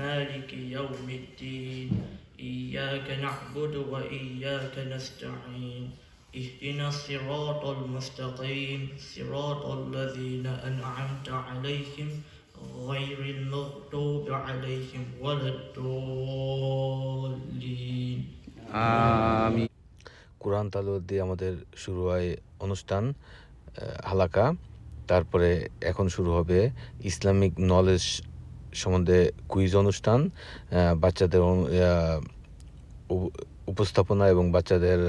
مالك يوم الدين إياك نعبد وإياك نستعين اهدنا الصراط المستقيم صراط الذين أنعمت عليهم غير المغضوب عليهم ولا الضالين আমিন। কোরআন তালাওয়াত দিয়ে আমাদের শুরু হয় অনুষ্ঠান হালাকা। তারপরে এখন শুরু হবে ইসলামিক নলেজ সম্বন্ধে কুইজ অনুষ্ঠান, বাচ্চাদের উপস্থাপনা এবং বাচ্চাদের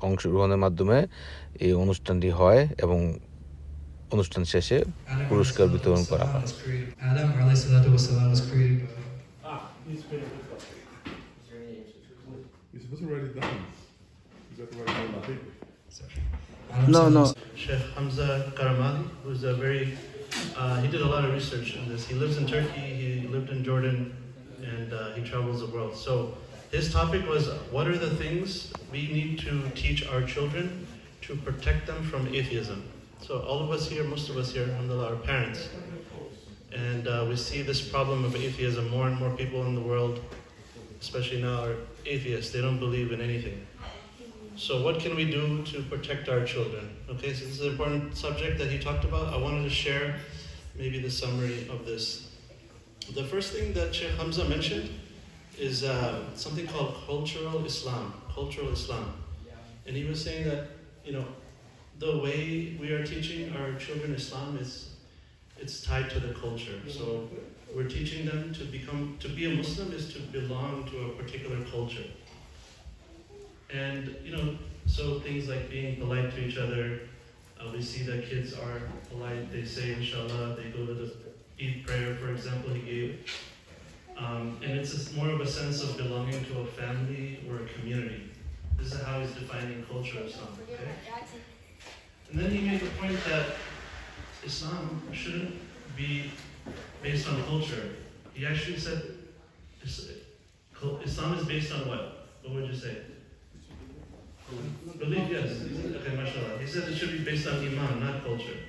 অংশগ্রহণের মাধ্যমে এই অনুষ্ঠানটি হয় এবং অনুষ্ঠান শেষে পুরস্কার বিতরণ করা হয়। Adam alayhi salatu wasalam was created by You're supposed to write it down. You got to write it down on paper. No. Sheikh Hamza Karamali, who's a very, he did a lot of research on this. He lives in Turkey, he lived in Jordan, and he travels the world. So his topic was, what are the things we need to teach our children to protect them from atheism? So all of us here, most of us here, alhamdulillah, are parents. And we see this problem of atheism. More and more people in the world, especially now, are atheists. They don't believe in anything. So what can we do to protect our children? Okay, so this is an important subject that he talked about. I wanted to share maybe the summary of this. The first thing that Sheikh Hamza mentioned is something called cultural Islam. Cultural Islam. And he was saying that, the way we are teaching our children Islam it's tied to the culture. So we're teaching them to be a Muslim is to belong to a particular culture. And, so things like being polite to each other, we see that kids are polite, they say inshallah, they go to the Eid prayer, for example, he gave. And it's more of a sense of belonging to a family or a community. This is how he's defining culture of Islam, okay? And then he made the point that Islam shouldn't be based on culture. He actually said Islam is based on what? What would you say? Belief, yes. Okay, mashallah. He said it should be based on Iman, not culture.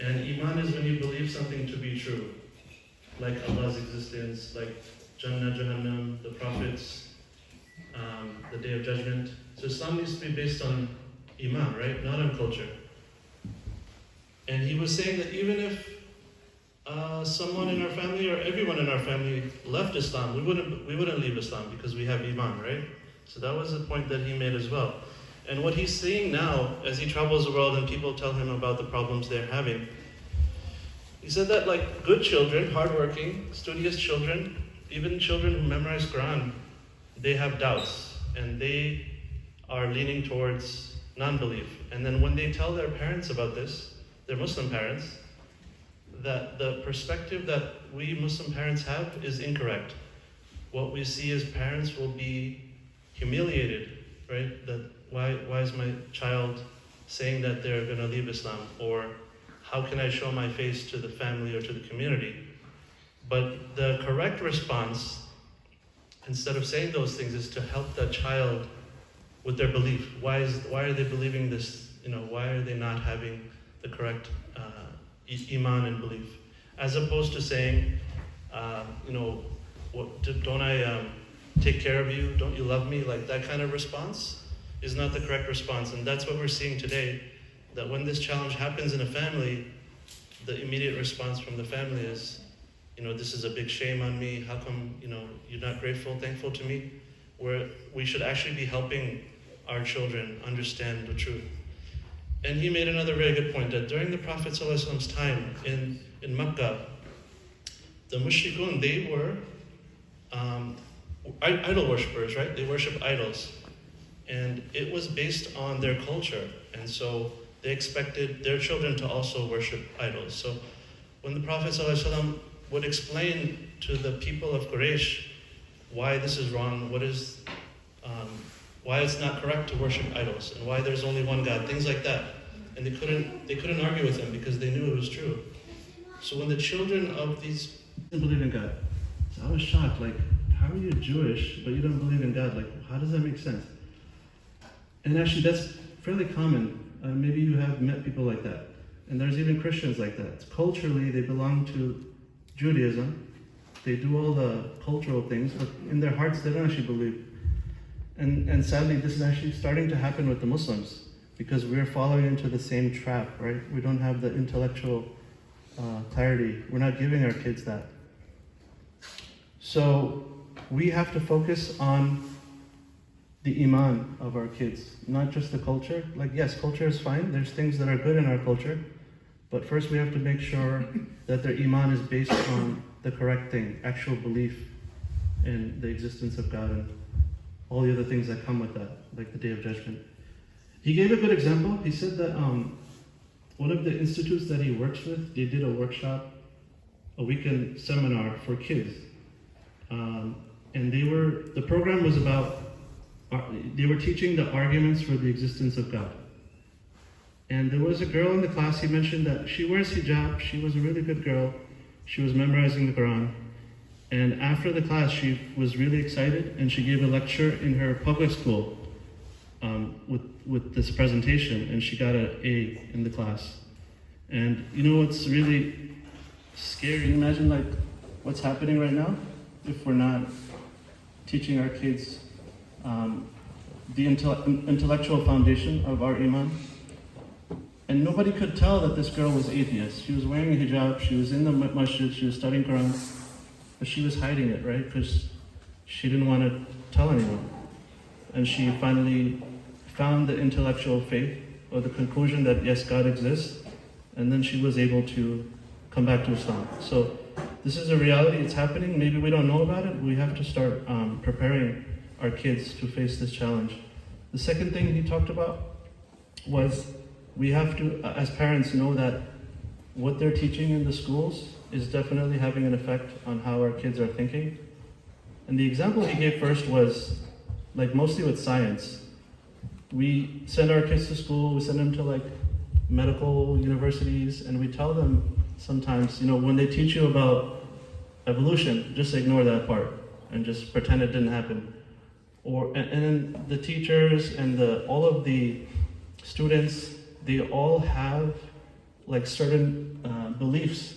And Iman is when you believe something to be true, like Allah's existence, like Jannah, Jahannam, the prophets, the Day of Judgment. So Islam needs to be based on Iman, right? Not on culture. And he was saying that even if someone in our family or everyone in our family left Islam, we wouldn't leave Islam because we have Iman, right? So that was a point that he made as well. And what he's seeing now, as he travels the world and people tell him about the problems they're having, he said that like good children, hardworking, studious children, even children who memorize Quran, they have doubts and they are leaning towards non-belief. And then when they tell their parents about this, their Muslim parents, that the perspective that we Muslim parents have is incorrect. What we see is parents will be humiliated, right? That why is my child saying that they're going to leave Islam? Or how can I show my face to the family or to the community? But the correct response, instead of saying those things, is to help that child with their belief. Why are they believing this? Why are they not having the correct Iman and belief? As opposed to saying, don't I take care of you? Don't you love me? Like that kind of response is not the correct response. And that's what we're seeing today, that when this challenge happens in a family, the immediate response from the family is, this is a big shame on me. How come, you're not grateful, thankful to me? Where we should actually be helping our children understand the truth. And he made another very good point, that during the Prophet ﷺ's time in Makkah, the mushrikun, they were idol worshippers, right? They worship idols. And it was based on their culture. And so they expected their children to also worship idols. So when the Prophet ﷺ would explain to the people of Quraysh why this is wrong, why it's not correct to worship idols, and why there's only one God, things like that. And they couldn't argue with him because they knew it was true. So when the children of these didn't believe in God, so I was shocked, like, how are you Jewish, but you don't believe in God? Like, how does that make sense? And actually, that's fairly common. Maybe you have met people like that. And there's even Christians like that. Culturally, they belong to Judaism. They do all the cultural things, but in their hearts they don't actually believe. And sadly, this is actually starting to happen with the Muslims because we're falling into the same trap, right? We don't have the intellectual clarity. We're not giving our kids that. So we have to focus on the iman of our kids, not just the culture. Like, yes, culture is fine. There's things that are good in our culture, but first we have to make sure that their iman is based on the correct thing, actual belief in the existence of God and all the other things that come with that, like the Day of Judgment. He gave a good example. He said that one of the institutes that he works with, they did a workshop, a weekend seminar for kids. And the program was about, they were teaching the arguments for the existence of God. And there was a girl in the class, he mentioned that she wears hijab, she was a really good girl, she was memorizing the Quran. And after the class, she was really excited and she gave a lecture in her public school with this presentation, and she got an A in the class. And you know what's really scary? Can you imagine like what's happening right now if we're not teaching our kids the intellectual foundation of our iman? And nobody could tell that this girl was atheist. She was wearing a hijab, she was in the masjid, she was studying Quran, but she was hiding it, right? Because she didn't want to tell anyone. And she finally found the intellectual faith, or the conclusion that yes, God exists, and then she was able to come back to Islam. So this is a reality, it's happening. Maybe we don't know about it. We have to start preparing our kids to face this challenge. The second thing he talked about was we have to, as parents, know that what they're teaching in the schools is definitely having an effect on how our kids are thinking. And the example he gave first was like mostly with science. We send our kids to school, we send them to like medical universities, and we tell them sometimes, when they teach you about evolution, just ignore that part and just pretend it didn't happen. And then the teachers and all of the students, they all have like certain beliefs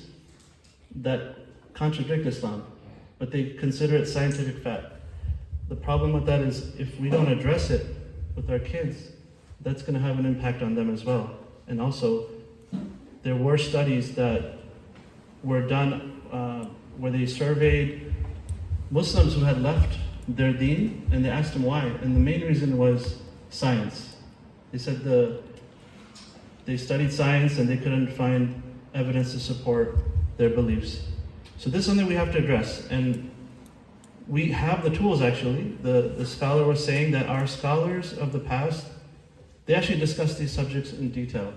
that contradict Islam, but they consider it scientific fact. The problem with that is if we don't address it with our kids, that's going to have an impact on them as well. And also, there were studies that were done where they surveyed Muslims who had left their deen, and they asked them why, and the main reason was science. They said they studied science and they couldn't find evidence to support their beliefs. So this is something we have to address, and we have the tools actually. The scholar was saying that our scholars of the past, they actually discussed these subjects in detail.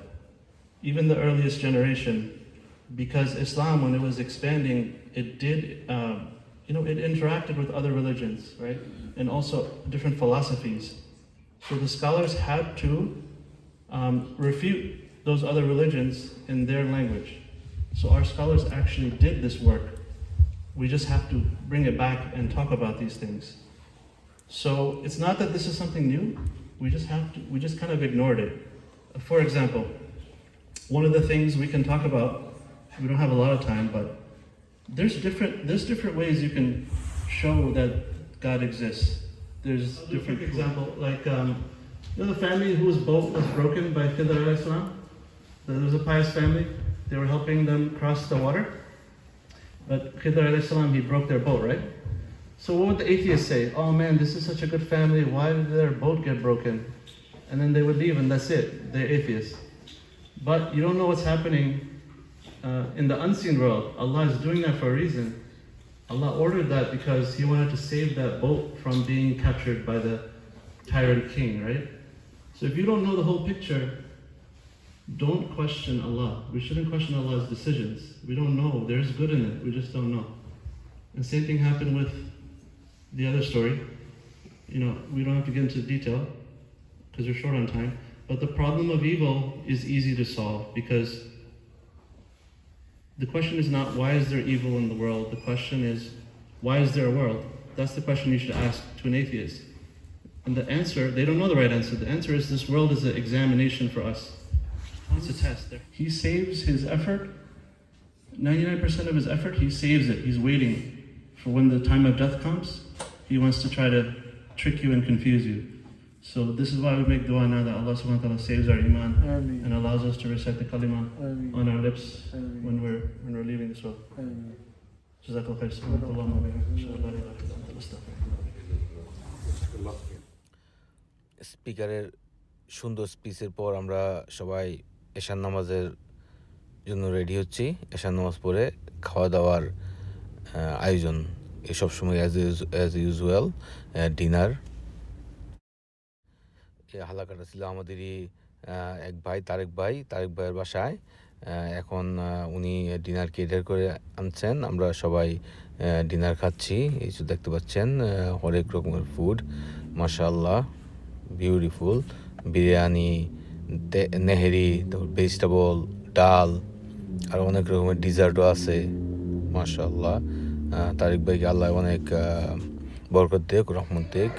Even the earliest generation, because Islam, when it was expanding, it did, it interacted with other religions, right? And also different philosophies. So the scholars had to refute those other religions in their language. So our scholars actually did this work. We just have to bring it back and talk about these things. So it's not that this is something new. We just kind of ignored it. For example, one of the things we can talk about, we don't have a lot of time, but there's different ways you can show that God exists. There's different example, like the family whose boat was broken by Khidr alayhi salam. There was a pious family. They were helping them cross the water, but Khidr alayhi salam, he broke their boat, right? So what would the atheists say? Oh man, this is such a good family. Why did their boat get broken? And then they would leave, and that's it. They're atheists. But you don't know what's happening in the unseen world. Allah is doing that for a reason. Allah ordered that because He wanted to save that boat from being captured by the tyrant king, right? So if you don't know the whole picture, don't question Allah. We shouldn't question Allah's decisions. We don't know. There's good in it. We just don't know. And same thing happened with the other story. We don't have to get into detail because we're short on time. But the problem of evil is easy to solve, because the question is not why is there evil in the world. The question is, why is there a world? That's the question you should ask to an atheist. And the answer, they don't know the right answer. The answer is this world is an examination for us. It's a test. He saves his effort, 99% of his effort, he saves it. He's waiting for when the time of death comes, he wants to try to trick you and confuse you. So this is why we make dua now that Allah subhanahu wa ta'ala saves our iman and allows us to recite the kalima on our lips when we're leaving this world. Jazakallah khair. Subhanallah wa bihamdihi. স্পিকারের সুন্দর স্পিচের পর আমরা সবাই এশার নামাজের জন্য ready হচ্ছি। এশার নামাজ পড়ে খাওয়া দাওয়ার আয়োজন এসব সময় অ্যাজ ইউজুয়াল ডিনার। এই হালাকাটা ছিল আমাদেরই এক ভাই তারেক ভাইয়ের বাসায়। এখন উনি ডিনার কেটার করে আনছেন, আমরা সবাই ডিনার খাচ্ছি। এই যে দেখতে পাচ্ছেন হরেক রকমের ফুড, মাশাআল্লাহ বিউটিফুল। বিরিয়ানি, নেহেরি, তারপর ভেজিটেবল, ডাল, আর অনেক রকমের ডিজার্টও আছে মাশাআল্লাহ। তারেক ভাইকে আল্লাহ অনেক বরকত দেখ, রহমত দেখ।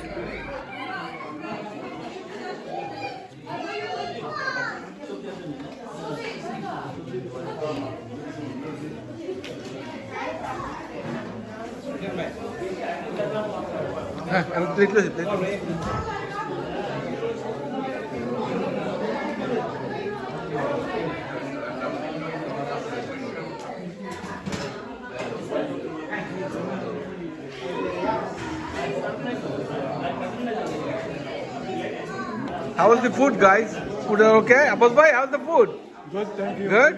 How was the food, guys? Food are okay? Abbas bhai, how's the food? Good, thank you. Good?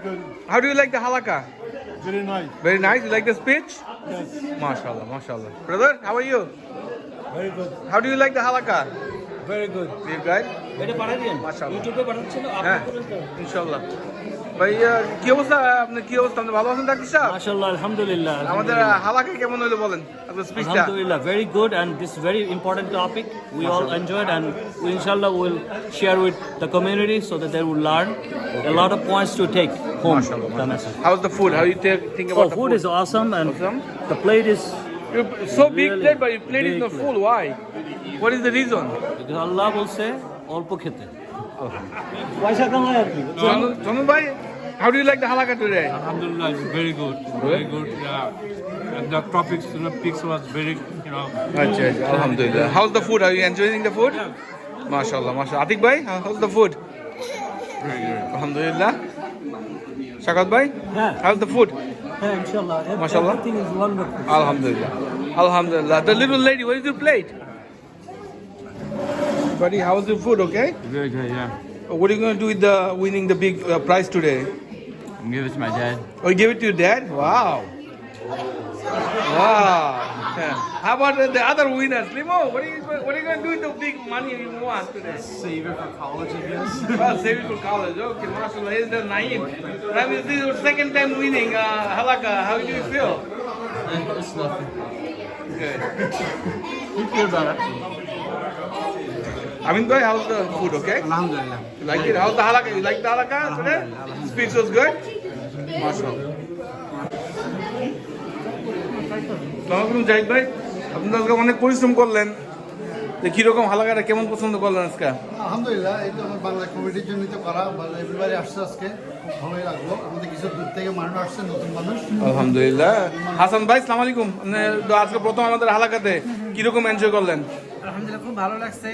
How do you like the halaka? Very nice. Very nice. You like the speech? Yes. MashaAllah, MashaAllah. Brother, how are you? Very good. How do you like the halaka? Very good. You guys? MashaAllah. হ্যাঁ, ইনশাআল্লাহ। ভাই কি অবস্থা, আপনি কি অবস্থা, আপনি ভালো আছেন ডাক্তার সাহেব? MashaAllah, alhamdulillah. আমাদের হালাকা কেমন হলো বলেন আপনার স্পিচটা? Alhamdulillah, very good, and this very important topic we all enjoyed, and we inshallah will share with the community so that they will learn a lot of points to take home. The message. How's the food? How you think about Oh, the food is awesome, and Awesome. the plate is So big really plate, but your plate is big not plate. full. Why? What is the reason? because Allah will say অল্প খেতে। Chanu bhai, how do you like the halaka today? Alhamdulillah, it's very good. Very good, yeah. And the topics, pics was very, Achha, alhamdulillah. How's the food? Are you enjoying the food? MashaAllah, MashaAllah. Atik bhai, how's the food? very good. Alhamdulillah. Shakat bhai, how's the food? Inshallah, MashaAllah. everything is wonderful. Alhamdulillah. Alhamdulillah. The little lady, what is your plate? Buddy, how's your food, okay? Very good, yeah. What are you going to do with the winning the big prize today? And give it to my dad. Oh, you give it to your dad? Wow. Wow. Yeah. How about the other winners? Limo, what are you going to do with the big money you won today? Save it for college, I guess. Well, save it for college. Okay, mashallah. Here's the Naeem. Naeem, this is your second time winning Halaka. How do you feel? It's nothing. Good. You feel better. Amin bhai, how's the food, okay? Alhamdulillah. You like it? How's the halaka? You like the halaka today? Speech was good? MashaAllah. Assalamualaikum Zahid ভাই, আপনি আজকে অনেক পরিশ্রম করলেন, যে কিরকম হালাকাটা কেমন পছন্দ করলেন আজকে? আলহামদুলিল্লাহ, এই তো আমার বাংলা কমিটির জন্য তো করা, এভরিবাডি আসছে আজকে, খুব ভালোই লাগলো। আমাদের কিছু দূর থেকে মানুষ আসছে, নতুন মানুষ। আলহামদুলিল্লাহ। হাসান ভাই, আসসালামু আলাইকুম। আপনি আজকে প্রথম আমাদের হালাকাতে কিরকম এনজয় করলেন? আলহামদুলিল্লাহ, খুব ভালো লাগছে,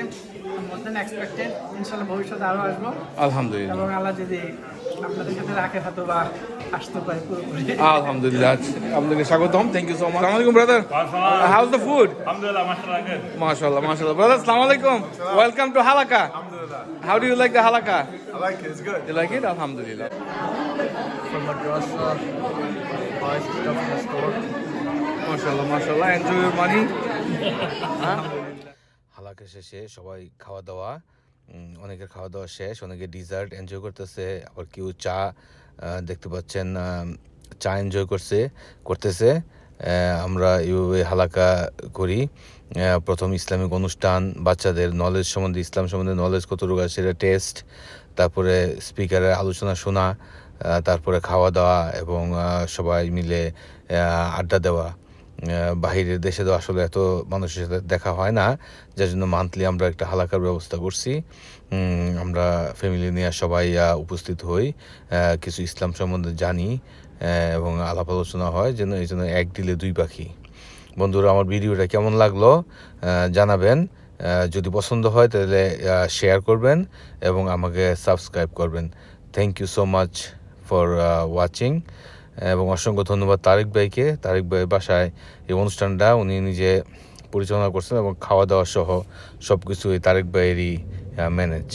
মোর দ্যান এক্সপেক্টেড। ইনশাআল্লাহ ভবিষ্যতে আরো আসবো আলহামদুলিল্লাহ, এবং আল্লাহ যদি আপনাদের সাথে রাখে হয়তো বা আসতে পারে পুরোপুরি। আলহামদুলিল্লাহ, আপনাকে স্বাগতম। Thank you so much. আসসালামু আলাইকুম brother, how's the food? Alhamdulillah, mashallah, good. MashaAllah, MashaAllah. Brother, assalamu alaikum. Welcome to Halaka. Alhamdulillah. How do you like the halaka? I like it, it's good. You like it? Alhamdulillah. From madrasa, buy stuff in the store. MashaAllah, MashaAllah. Enjoy your money. হালাকা শেষে সবাই খাওয়া দাওয়া, অনেকের খাওয়া দাওয়া শেষ, অনেকে dessert enjoy করতেছে, আবার কেউ চা দেখতে পাচ্ছেন চা এনজয় করতেছে। আমরা এইভাবে হালাকা করি। প্রথম ইসলামিক অনুষ্ঠান, বাচ্চাদের নলেজ সম্বন্ধে, ইসলাম সম্বন্ধে নলেজ কতটুকু আছে সেটা টেস্ট, তারপরে স্পিকারের আলোচনা শোনা, তারপরে খাওয়া দাওয়া এবং সবাই মিলে আড্ডা দেওয়া। বাহিরের দেশে তো আসলে এত মানুষের সাথে দেখা হয় না, যার জন্য মান্থলি আমরা একটা হালাকার ব্যবস্থা করছি। আমরা ফ্যামিলি নিয়ে সবাই উপস্থিত হই, কিছু ইসলাম সম্বন্ধে জানি এবং আলাপ আলোচনা হয়, যেন এই জন্য এক দিলে দুই পাখি। বন্ধুরা আমার ভিডিওটা কেমন লাগলো জানাবেন। যদি পছন্দ হয় তাহলে শেয়ার করবেন এবং আমাকে সাবস্ক্রাইব করবেন। Thank you so much for watching এবং অসংখ্য ধন্যবাদ তারেক ভাইকে। তারেক ভাই বাসায় এই অনুষ্ঠানটা উনি নিজে পরিচালনা করছেন এবং খাওয়া দাওয়া সহ সব কিছু এই তারেক ভাইয়েরই ম্যানেজ।